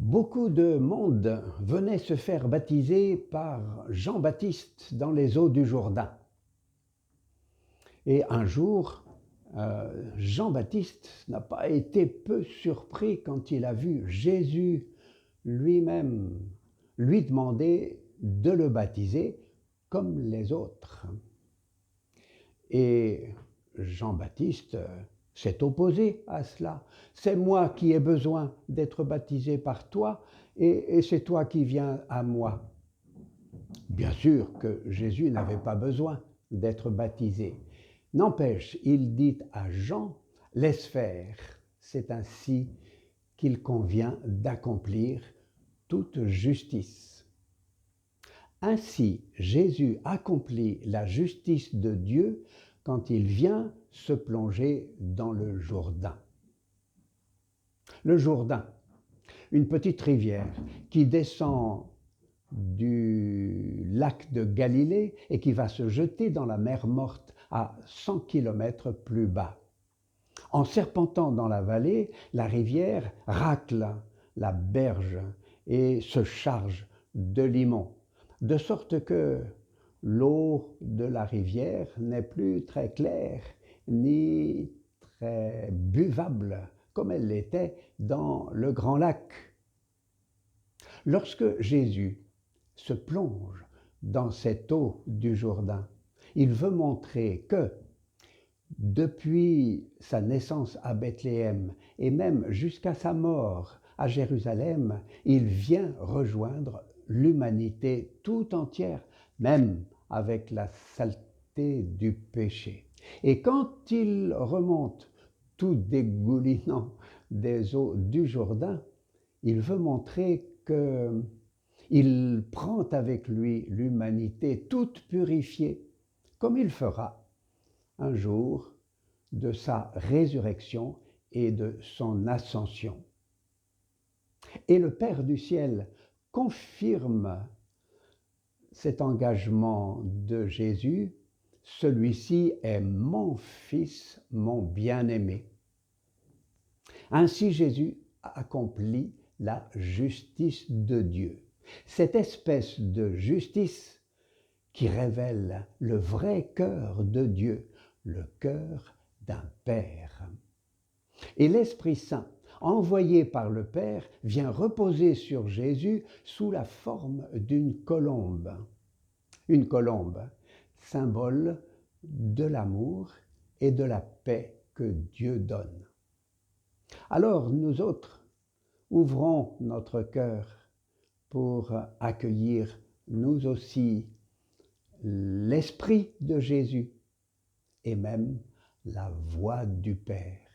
Beaucoup de monde venait se faire baptiser par Jean-Baptiste dans les eaux du Jourdain. Et un jour, Jean-Baptiste n'a pas été peu surpris quand il a vu Jésus lui-même lui demander de le baptiser comme les autres. Et Jean-Baptiste s'est opposé à cela. C'est moi qui ai besoin d'être baptisé par toi et c'est toi qui viens à moi. Bien sûr que Jésus n'avait pas besoin d'être baptisé. N'empêche, il dit à Jean, laisse faire, c'est ainsi qu'il convient d'accomplir toute justice. Ainsi, Jésus accomplit la justice de Dieu quand il vient se plonger dans le Jourdain. Le Jourdain, une petite rivière qui descend du lac de Galilée et qui va se jeter dans la mer Morte à 100 km plus bas. En serpentant dans la vallée, la rivière racle la berge et se charge de limon, de sorte que l'eau de la rivière n'est plus très claire ni très buvable comme elle l'était dans le grand lac. Lorsque Jésus se plonge dans cette eau du Jourdain, il veut montrer que depuis sa naissance à Bethléem et même jusqu'à sa mort à Jérusalem, il vient rejoindre l'humanité tout entière, même avec la saleté du péché. Et quand il remonte tout dégoulinant des eaux du Jourdain, il veut montrer qu'il prend avec lui l'humanité toute purifiée, comme il fera un jour de sa résurrection et de son ascension. Et le Père du ciel confirme cet engagement de Jésus. Celui-ci est mon Fils, mon bien-aimé. Ainsi Jésus accomplit la justice de Dieu. Cette espèce de justice qui révèle le vrai cœur de Dieu, le cœur d'un Père. Et l'Esprit Saint, envoyé par le Père, vient reposer sur Jésus sous la forme d'une colombe. Une colombe, symbole de l'amour et de la paix que Dieu donne. Alors nous autres, ouvrons notre cœur pour accueillir nous aussi l'Esprit de Jésus et même la voix du Père.